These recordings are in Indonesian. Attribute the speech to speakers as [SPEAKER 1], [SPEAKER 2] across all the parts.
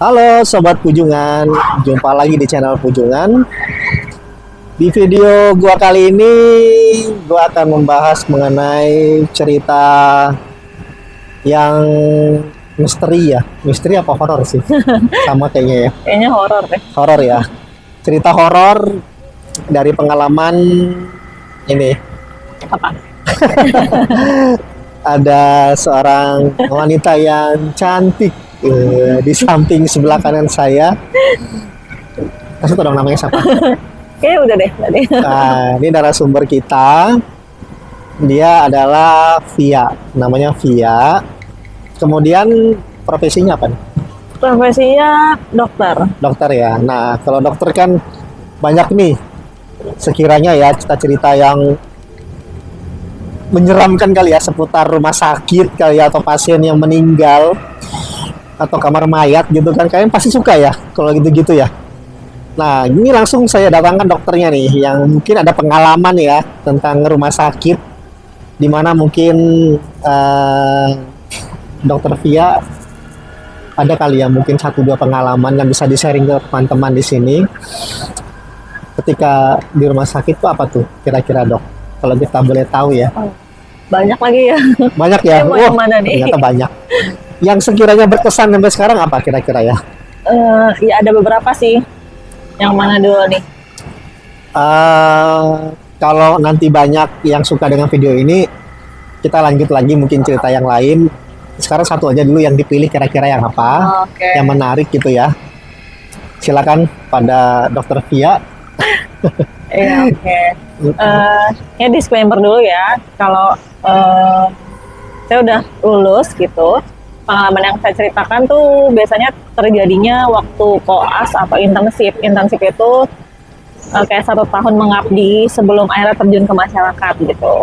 [SPEAKER 1] Halo Sobat Pujungan, jumpa lagi di channel Pujungan. Di video gua kali ini, gua akan membahas mengenai cerita yang misteri ya. Misteri apa horor sih? Sama kayaknya ya.
[SPEAKER 2] Kayaknya horor deh.
[SPEAKER 1] Horor ya. Cerita horor dari pengalaman ini.
[SPEAKER 2] Apa?
[SPEAKER 1] Ada seorang wanita yang cantik di samping sebelah kanan saya. Kasih tau dong namanya siapa?
[SPEAKER 2] Kayaknya udah deh tadi.
[SPEAKER 1] Nah, ini narasumber kita. Dia adalah Via, namanya Via. Kemudian profesinya apa nih?
[SPEAKER 2] Profesinya dokter.
[SPEAKER 1] Dokter ya. Nah, kalau dokter kan banyak nih. Sekiranya ya cerita-cerita yang menyeramkan kali ya seputar rumah sakit kali ya, atau pasien yang meninggal atau kamar mayat gitu kan, kalian pasti suka ya kalau gitu-gitu ya. Nah, ini langsung saya datangkan dokternya nih yang mungkin ada pengalaman ya tentang rumah sakit, dimana mungkin dokter Via ada kali ya mungkin 1-2 pengalaman yang bisa di-sharing ke teman-teman di sini ketika di rumah sakit tuh. Apa tuh kira-kira dok, kalau kita boleh tahu ya?
[SPEAKER 2] Banyak lagi ya.
[SPEAKER 1] Banyak ya.
[SPEAKER 2] Mau yang mana nih?
[SPEAKER 1] Ternyata banyak. Yang sekiranya berkesan sampai sekarang apa kira-kira ya?
[SPEAKER 2] Ya ada beberapa sih. Yang mana dulu nih?
[SPEAKER 1] Kalau nanti banyak yang suka dengan video ini, kita lanjut lagi mungkin cerita yang lain. Sekarang satu aja dulu yang dipilih, kira-kira yang apa?
[SPEAKER 2] Oke.
[SPEAKER 1] Yang menarik gitu ya. Silakan pada Dokter Via.
[SPEAKER 2] Iya, oke. Ya disclaimer dulu ya. Kalau saya udah lulus gitu, pengalaman yang saya ceritakan tuh biasanya terjadinya waktu koas atau internship. Internship itu kayak 1 tahun mengabdi sebelum akhirnya terjun ke masyarakat gitu.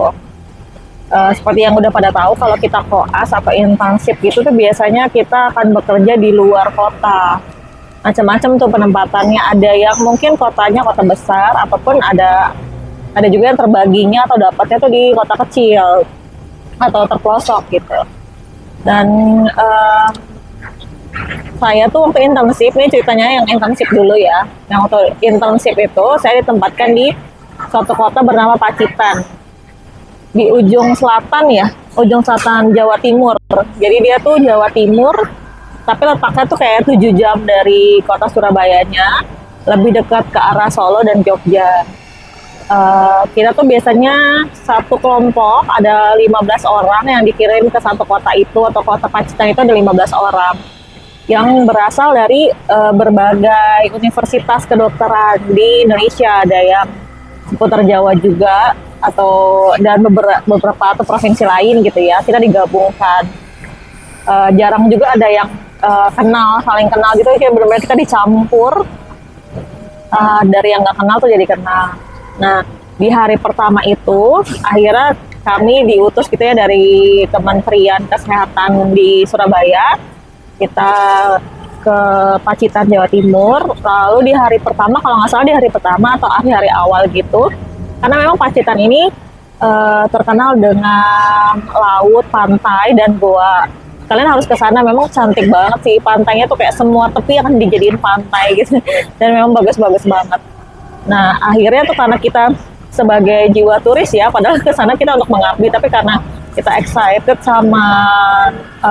[SPEAKER 2] Seperti yang udah pada tahu, kalau kita koas atau internship gitu tuh biasanya kita akan bekerja di luar kota. Macam-macam tuh penempatannya, ada yang mungkin kotanya kota besar, ataupun ada juga yang terbaginya atau dapatnya tuh di kota kecil atau terpelosok gitu. Dan saya tuh waktu internship, ini ceritanya yang internship dulu ya. Yang waktu internship itu saya ditempatkan di suatu kota bernama Pacitan, di ujung selatan ya, ujung selatan Jawa Timur. Jadi dia tuh Jawa Timur, tapi letaknya tuh kayak 7 jam dari kota Surabayanya, lebih dekat ke arah Solo dan Jogja. Kita tuh biasanya satu kelompok ada 15 orang yang dikirim ke satu kota itu, atau kota Pacitan itu ada 15 orang yang berasal dari berbagai universitas kedokteran di Indonesia. Ada yang seputar Jawa juga, dan beberapa atau provinsi lain gitu ya. Kita digabungkan. Jarang juga ada yang saling kenal gitu, kayak benar-benar kita dicampur, dari yang nggak kenal tuh jadi kenal. Nah, di hari pertama itu akhirnya kami diutus gitu ya dari Kementerian Kesehatan di Surabaya, kita ke Pacitan Jawa Timur. Lalu di hari pertama, kalau nggak salah di hari pertama atau hari awal gitu, karena memang Pacitan ini terkenal dengan laut, pantai, dan goa. Kalian harus ke sana, memang cantik banget sih pantainya tuh, kayak semua tepi akan dijadiin pantai gitu. Dan memang bagus-bagus banget. Nah, akhirnya tuh karena kita sebagai jiwa turis ya, padahal ke sana kita untuk mengabdi, tapi karena kita excited sama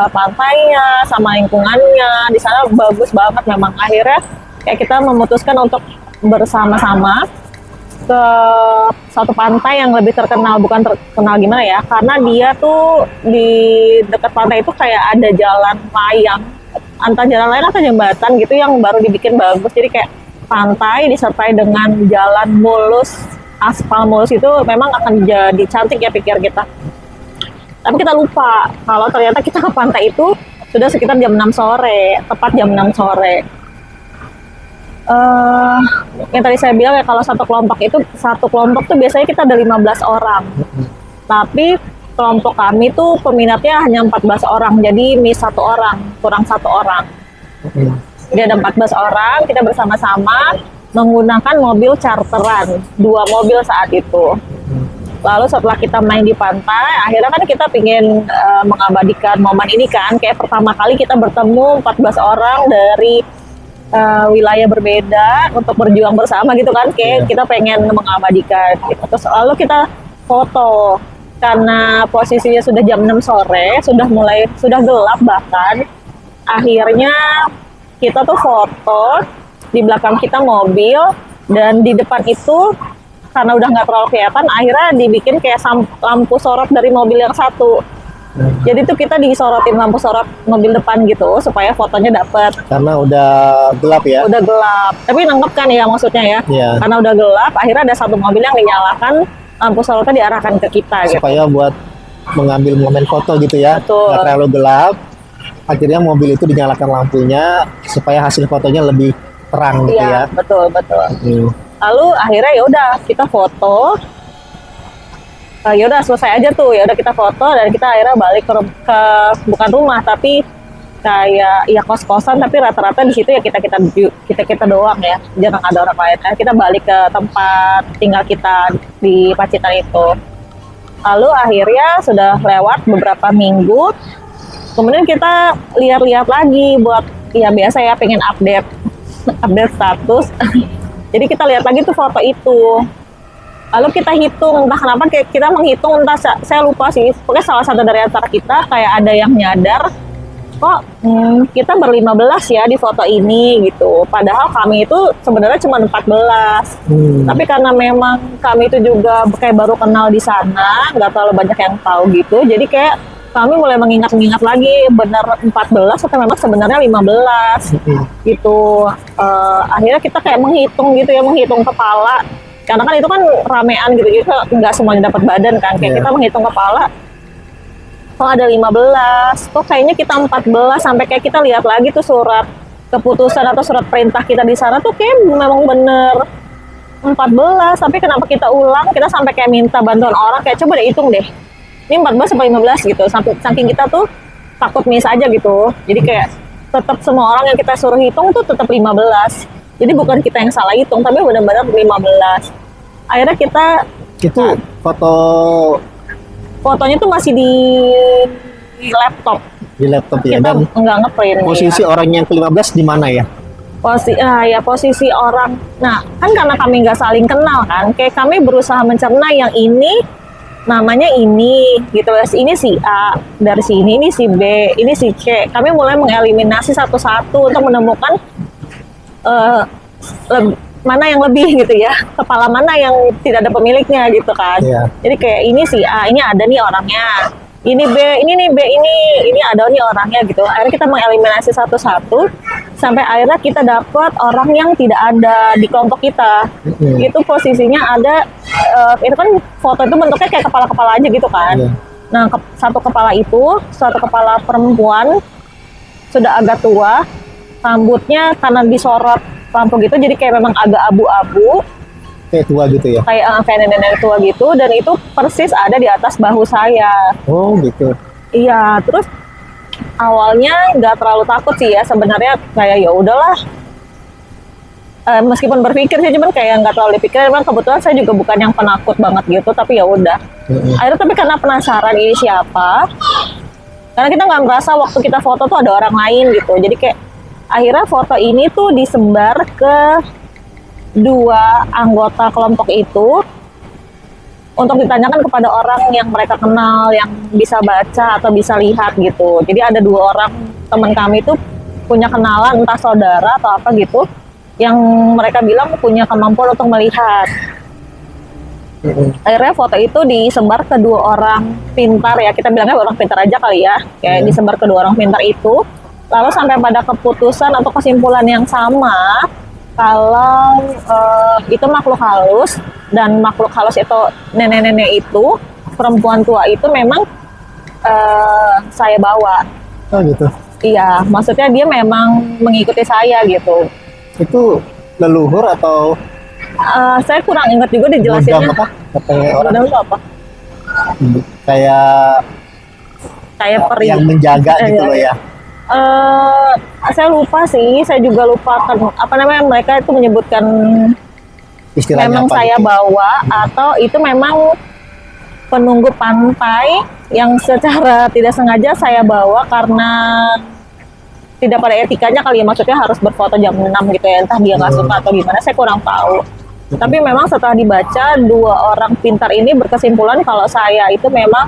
[SPEAKER 2] pantainya, sama lingkungannya, di sana bagus banget memang. Akhirnya kayak kita memutuskan untuk bersama-sama ke satu pantai yang lebih terkenal. Bukan terkenal gimana ya, karena dia tuh di dekat pantai itu kayak ada jalan layang, antara jalan layang atau jembatan gitu yang baru dibikin bagus. Jadi kayak pantai disertai dengan jalan mulus, aspal mulus, itu memang akan jadi cantik ya pikir kita. Tapi kita lupa kalau ternyata kita ke pantai itu sudah sekitar jam 6 sore, tepat jam 6 sore. Yang tadi saya bilang ya, kalau satu kelompok tuh biasanya kita ada 15 orang. Tapi kelompok kami tuh peminatnya hanya 14 orang, jadi miss 1 orang, kurang 1 orang. Jadi ada 14 orang, kita bersama-sama menggunakan mobil charteran, 2 mobil saat itu. Lalu setelah kita main di pantai, akhirnya kan kita pingin mengabadikan momen ini kan, kayak pertama kali kita bertemu 14 orang dari wilayah berbeda untuk berjuang bersama gitu kan, kayak
[SPEAKER 1] Iya.
[SPEAKER 2] kita pengen mengabadikan gitu. Terus lalu kita foto karena posisinya sudah jam 6 sore, sudah gelap bahkan. Akhirnya kita tuh foto di belakang kita mobil, dan di depan itu karena udah nggak terlalu kelihatan, akhirnya dibikin kayak lampu sorot dari mobil yang satu. Jadi tuh kita disorotin lampu sorot mobil depan gitu supaya fotonya dapet.
[SPEAKER 1] Karena udah gelap ya.
[SPEAKER 2] Udah gelap, tapi nangkep kan ya maksudnya ya.
[SPEAKER 1] Iya.
[SPEAKER 2] Karena udah gelap, akhirnya ada satu mobil yang dinyalakan, lampu sorotnya diarahkan ke kita gitu.
[SPEAKER 1] Supaya buat mengambil momen foto gitu ya.
[SPEAKER 2] Betul.
[SPEAKER 1] Nggak terlalu gelap. Akhirnya mobil itu dinyalakan lampunya supaya hasil fotonya lebih terang gitu
[SPEAKER 2] Iya,
[SPEAKER 1] ya.
[SPEAKER 2] betul betul.
[SPEAKER 1] Hmm.
[SPEAKER 2] Lalu akhirnya ya udah kita foto. Ya udah selesai aja tuh, ya udah kita foto dan kita akhirnya balik ke bukan rumah tapi kayak ya kos-kosan, tapi rata-rata di situ ya kita doang ya, jarang ada orang lain. Kita balik ke tempat tinggal kita di Pacitan itu. Lalu akhirnya sudah lewat beberapa minggu, kemudian kita lihat-lihat lagi buat ya biasa ya pengen update status. Jadi kita lihat lagi tuh foto itu. Lalu kita hitung, entah kenapa kayak kita menghitung, entah saya lupa sih, pokoknya salah satu dari antara kita kayak ada yang nyadar, kok kita ber-15 ya di foto ini gitu. Padahal kami itu sebenarnya cuma 14. Tapi karena memang kami itu juga kayak baru kenal di sana, nggak terlalu banyak yang tahu gitu, jadi kayak kami mulai mengingat-ingat lagi benar 14 atau memang sebenarnya 15 gitu. Akhirnya kita kayak menghitung gitu ya, menghitung kepala. Karena kan itu kan ramean gitu, nggak semuanya dapat badan kan. Kayak kita menghitung kepala, kok ada 15, kok kayaknya kita 14, sampai kayak kita lihat lagi tuh surat keputusan atau surat perintah kita di sana tuh kayak memang bener 14. Tapi kenapa kita ulang, kita sampai kayak minta bantuan orang, kayak coba deh hitung deh, ini 14 sampai 15 gitu. Saking kita tuh takut miss aja gitu. Jadi kayak tetap semua orang yang kita suruh hitung tuh tetap 15. Jadi bukan kita yang salah hitung, tapi benar-benar 15. Akhirnya kita
[SPEAKER 1] Itu
[SPEAKER 2] fotonya tuh masih di laptop.
[SPEAKER 1] di laptop ya.
[SPEAKER 2] Kita
[SPEAKER 1] Dan
[SPEAKER 2] nggak ngeprint.
[SPEAKER 1] posisi
[SPEAKER 2] ya.
[SPEAKER 1] orang yang ke-15 di mana ya?
[SPEAKER 2] Posisi orang. Nah, kan karena kami nggak saling kenal kan, kayak kami berusaha mencerna yang ini namanya ini gitu. Ini si A, dari sini ini si B, ini si C. Kami mulai mengeliminasi satu-satu untuk menemukan mana yang lebih gitu ya, kepala mana yang tidak ada pemiliknya gitu kan.
[SPEAKER 1] Iya.
[SPEAKER 2] Jadi kayak ini si A, ini ada nih orangnya, ini B, ini ada nih orangnya gitu. Akhirnya kita mengeliminasi satu-satu sampai akhirnya kita dapat orang yang tidak ada di kelompok kita. Itu posisinya ada, itu kan foto itu bentuknya kayak kepala-kepala aja gitu kan.
[SPEAKER 1] Iya.
[SPEAKER 2] Nah, satu kepala perempuan, sudah agak tua, rambutnya karena disorot lampu gitu, jadi kayak memang agak abu-abu,
[SPEAKER 1] Kayak tua gitu ya.
[SPEAKER 2] kayak nenek-nenek tua gitu, dan itu persis ada di atas bahu saya.
[SPEAKER 1] Oh gitu.
[SPEAKER 2] Iya, terus awalnya nggak terlalu takut sih ya sebenarnya, kayak ya udahlah. Meskipun berpikir sih, cuman kayak nggak terlalu dipikir. Memang kebetulan saya juga bukan yang penakut banget gitu, tapi ya udah. Akhirnya tapi karena penasaran ini siapa, karena kita nggak merasa waktu kita foto tuh ada orang lain gitu, jadi kayak akhirnya foto ini tuh disebar ke 2 anggota kelompok itu untuk ditanyakan kepada orang yang mereka kenal, yang bisa baca atau bisa lihat gitu. Jadi ada 2 orang teman kami itu punya kenalan, entah saudara atau apa gitu, yang mereka bilang punya kemampuan untuk melihat. Akhirnya foto itu disebar ke 2 orang pintar ya, kita bilangnya orang pintar aja kali ya, kayak disebar ke 2 orang pintar itu. Lalu sampai pada keputusan atau kesimpulan yang sama, kalau itu makhluk halus, dan makhluk halus itu nenek-nenek itu, perempuan tua itu memang saya bawa.
[SPEAKER 1] Oh gitu.
[SPEAKER 2] Iya, maksudnya dia memang mengikuti saya gitu.
[SPEAKER 1] Itu leluhur atau
[SPEAKER 2] Saya kurang ingat juga dijelasinnya.
[SPEAKER 1] apa? Katanya orang
[SPEAKER 2] Godam itu apa? Kayak peri.
[SPEAKER 1] yang menjaga gitu loh ya.
[SPEAKER 2] Saya lupa sih, saya juga lupa apa namanya, mereka itu menyebutkan
[SPEAKER 1] Istilahnya
[SPEAKER 2] memang
[SPEAKER 1] apa
[SPEAKER 2] saya
[SPEAKER 1] gitu?
[SPEAKER 2] bawa atau itu memang penunggu pantai yang secara tidak sengaja saya bawa karena tidak pada etikanya kali ya, maksudnya harus berfoto jam 6 gitu ya, entah dia nggak suka atau gimana, saya kurang tahu. Tapi memang setelah dibaca, dua orang pintar ini berkesimpulan kalau saya itu memang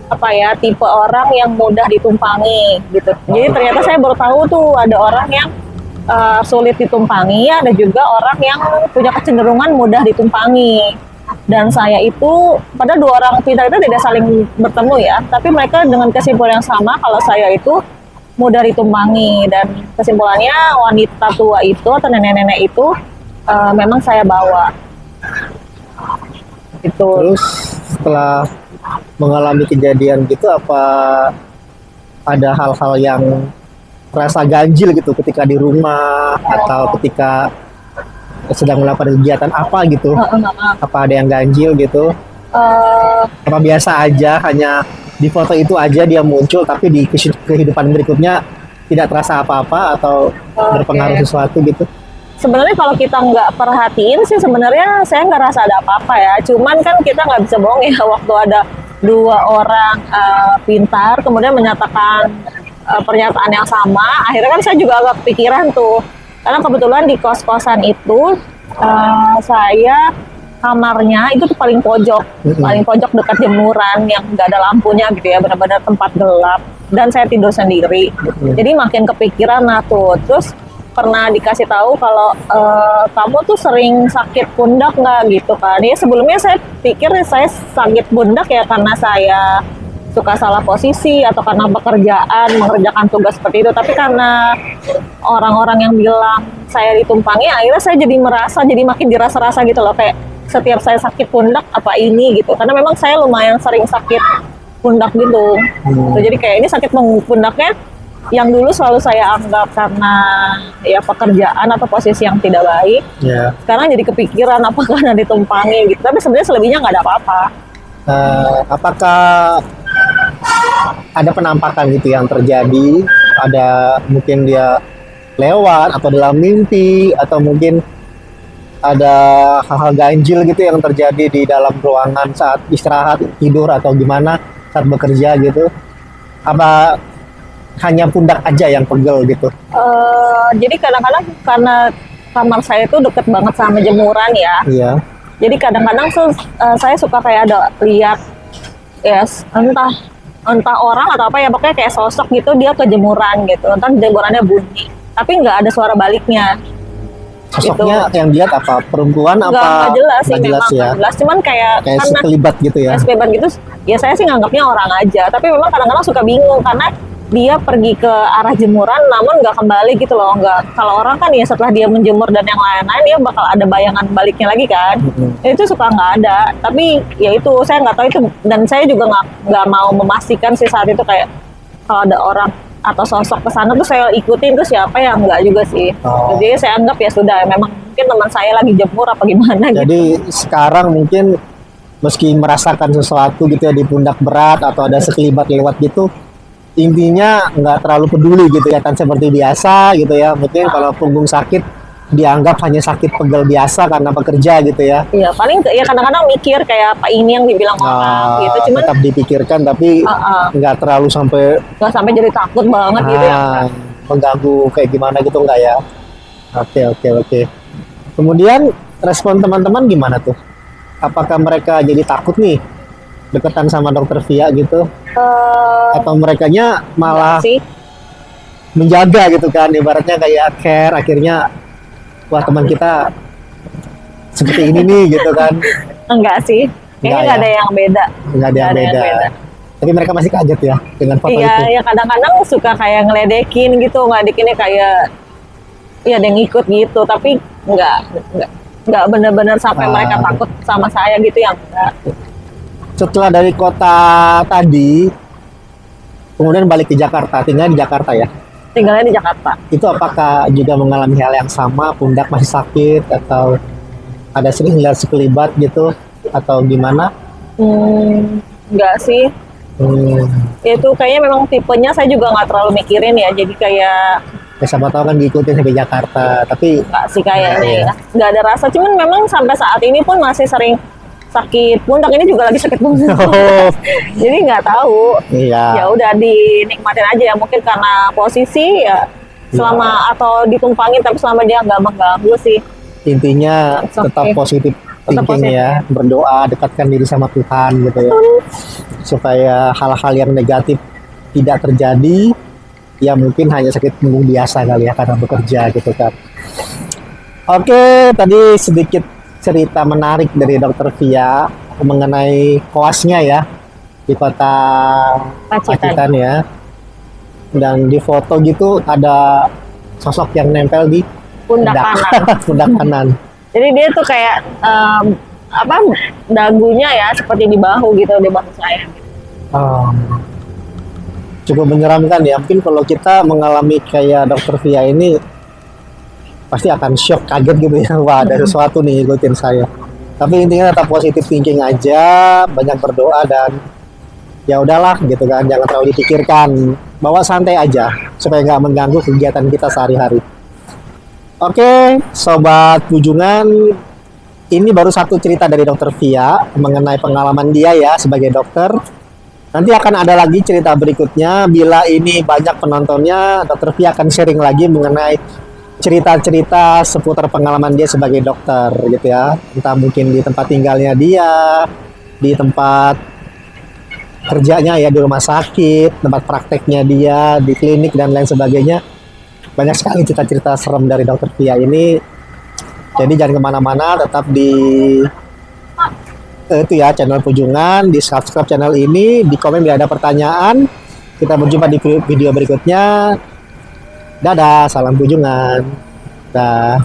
[SPEAKER 2] apa ya, tipe orang yang mudah ditumpangi gitu. Jadi ternyata saya baru tahu tuh ada orang yang sulit ditumpangi, ada juga orang yang punya kecenderungan mudah ditumpangi. Dan saya itu, pada dua orang pintar itu tidak saling bertemu ya, tapi mereka dengan kesimpulan yang sama kalau saya itu mudah ditumpangi. Dan kesimpulannya wanita tua itu atau nenek-nenek itu memang saya bawa. Itu.
[SPEAKER 1] Terus setelah mengalami kejadian gitu, apa ada hal-hal yang rasa ganjil gitu ketika di rumah atau ketika sedang melakukan kegiatan apa gitu? Apa ada yang ganjil gitu? Apa biasa aja, hanya di foto itu aja dia muncul, tapi di kehidupan berikutnya tidak terasa apa-apa atau berpengaruh sesuatu gitu?
[SPEAKER 2] Sebenarnya kalau kita nggak perhatiin sih sebenarnya saya nggak rasa ada apa-apa ya. Cuman kan kita nggak bisa bohong ya, waktu ada dua orang pintar kemudian menyatakan pernyataan yang sama, akhirnya kan saya juga agak kepikiran tuh. Karena kebetulan di kos-kosan itu saya kamarnya itu tuh paling pojok dekat jemuran yang nggak ada lampunya gitu ya, benar-benar tempat gelap. Dan saya tidur sendiri, jadi makin kepikiran. Nah tuh, terus pernah dikasih tahu kalau kamu tuh sering sakit pundak nggak gitu kan? Ya sebelumnya saya pikir saya sakit pundak ya karena saya suka salah posisi atau karena pekerjaan mengerjakan tugas seperti itu. Tapi karena orang-orang yang bilang saya ditumpangi, akhirnya saya jadi makin dirasa-rasa gitu loh, kayak setiap saya sakit pundak apa ini gitu. Karena memang saya lumayan sering sakit pundak gitu. Jadi kayak ini sakit pundaknya yang dulu selalu saya anggap karena ya pekerjaan atau posisi yang tidak baik. Sekarang jadi kepikiran apakah karena ditumpangi gitu. Tapi sebenarnya selebihnya nggak ada apa-apa.
[SPEAKER 1] Apakah ada penampakan gitu yang terjadi? Ada mungkin dia lewat atau dalam mimpi, atau mungkin ada hal-hal ganjil gitu yang terjadi di dalam ruangan saat istirahat, tidur, atau gimana saat bekerja gitu? Apa hanya pundak aja yang pegel gitu?
[SPEAKER 2] Jadi kadang-kadang karena kamar saya itu deket banget sama jemuran ya.
[SPEAKER 1] Iya.
[SPEAKER 2] Jadi kadang-kadang saya suka kayak ada lihat entah orang atau apa ya, pokoknya kayak sosok gitu dia ke jemuran gitu. Entah jemurannya bunyi, tapi nggak ada suara baliknya.
[SPEAKER 1] Sosoknya
[SPEAKER 2] Gitu.
[SPEAKER 1] yang dilihat apa? Perempuan apa?
[SPEAKER 2] Nggak jelas sih,
[SPEAKER 1] Nggak jelas
[SPEAKER 2] memang
[SPEAKER 1] ya.
[SPEAKER 2] nggak jelas. Cuman kayak karena
[SPEAKER 1] sekelibat gitu ya.
[SPEAKER 2] sekelibat gitu, ya saya sih nganggapnya orang aja. Tapi memang kadang-kadang suka bingung karena dia pergi ke arah jemuran namun nggak kembali gitu loh. Nggak, kalau orang kan ya setelah dia menjemur dan yang lain-lain dia bakal ada bayangan baliknya lagi kan. Itu suka nggak ada. Tapi ya itu saya nggak tahu itu, dan saya juga nggak mau memastikan sih saat itu kayak kalau ada orang atau sosok ke sana tuh saya ikutin tuh siapa ya, enggak juga sih. Jadi saya anggap ya sudah, memang mungkin teman saya lagi jemur apa gimana gitu.
[SPEAKER 1] Jadi sekarang mungkin meski merasakan sesuatu gitu ya di pundak berat atau ada sekelibat lewat gitu, intinya nggak terlalu peduli gitu ya, kan seperti biasa gitu ya. Mungkin kalau punggung sakit dianggap hanya sakit pegel biasa karena bekerja gitu ya.
[SPEAKER 2] Iya, paling ya kadang-kadang mikir kayak apa ini yang dibilang orang gitu. Cuman
[SPEAKER 1] tetap dipikirkan tapi nggak terlalu sampai
[SPEAKER 2] nggak sampai jadi takut banget gitu ya.
[SPEAKER 1] mengganggu kayak gimana gitu, nggak ya. Oke. Kemudian respon teman-teman gimana tuh? Apakah mereka jadi takut nih deketan sama dokter Via gitu? Atau merekanya malah
[SPEAKER 2] sih
[SPEAKER 1] menjaga gitu kan, ibaratnya kayak care, akhirnya wah teman kita seperti ini nih gitu kan?
[SPEAKER 2] enggak sih, kayaknya nggak
[SPEAKER 1] ya?
[SPEAKER 2] ada yang beda.
[SPEAKER 1] Nggak ada yang beda. Tapi mereka masih kaget ya dengan foto itu.
[SPEAKER 2] Iya, ya kadang-kadang suka kayak ngeledekin gitu, ngeledekinnya kayak ya ada yang ikut gitu, tapi nggak benar-benar sampai mereka takut sama saya gitu ya, enggak.
[SPEAKER 1] Setelah dari kota tadi, kemudian balik ke Jakarta, tinggal di Jakarta ya?
[SPEAKER 2] Tinggalnya di Jakarta.
[SPEAKER 1] Itu apakah juga mengalami hal yang sama, pundak masih sakit, atau ada sering lihat sekelibat gitu, atau gimana?
[SPEAKER 2] Enggak sih. Itu kayaknya memang tipenya saya juga nggak terlalu mikirin ya, jadi kayak
[SPEAKER 1] Ya, siapa tahu kan diikutin sampai Jakarta, tapi
[SPEAKER 2] nggak sih kayaknya ya. Nggak ada rasa. Cuman memang sampai saat ini pun masih sering sakit pundak, ini juga lagi sakit pundak.
[SPEAKER 1] Oh,
[SPEAKER 2] Jadi nggak tahu. Ya
[SPEAKER 1] iya.
[SPEAKER 2] udah dinikmatin aja ya, mungkin karena posisi ya selama atau ditumpangin, tapi selama dia nggak mengganggu sih.
[SPEAKER 1] Intinya
[SPEAKER 2] It's
[SPEAKER 1] tetap
[SPEAKER 2] okay.
[SPEAKER 1] positif
[SPEAKER 2] Tetap
[SPEAKER 1] thinking ya, berdoa, dekatkan diri sama Tuhan gitu ya, supaya hal-hal yang negatif tidak terjadi. Ya mungkin hanya sakit punggung biasa kali ya karena bekerja gitu kan. Oke, tadi sedikit cerita menarik dari Dokter Via mengenai koasnya ya di kota Pacitan ya. Dan di foto gitu ada sosok yang nempel di
[SPEAKER 2] Pundak kanan.
[SPEAKER 1] pundak kanan.
[SPEAKER 2] Jadi dia tuh kayak apa, dagunya ya seperti di bahu gitu, di bahu saya.
[SPEAKER 1] Cukup menyeramkan ya. Mungkin kalau kita mengalami kayak Dokter Via ini pasti akan shock, kaget gitu ya. Wah, ada sesuatu nih ikutin saya. Tapi intinya tetap positif thinking aja, banyak berdoa dan ya udahlah gitu kan, jangan terlalu dipikirkan. Bawa santai aja supaya nggak mengganggu kegiatan kita sehari-hari. Oke, sobat Pujungan, ini baru satu cerita dari Dokter Via mengenai pengalaman dia ya sebagai dokter. Nanti akan ada lagi cerita berikutnya. Bila ini banyak penontonnya, Dokter Via akan sharing lagi mengenai cerita-cerita seputar pengalaman dia sebagai dokter gitu ya. Entah mungkin di tempat tinggalnya dia, di tempat kerjanya ya, di rumah sakit, tempat prakteknya dia, di klinik dan lain sebagainya. Banyak sekali cerita-cerita serem dari Dokter Via ini. Jadi jangan kemana-mana, tetap di itu ya channel Pujungan, di subscribe channel ini, di komen bila ada pertanyaan. Kita berjumpa di video berikutnya. Dadah, salam Pujungan. Dah.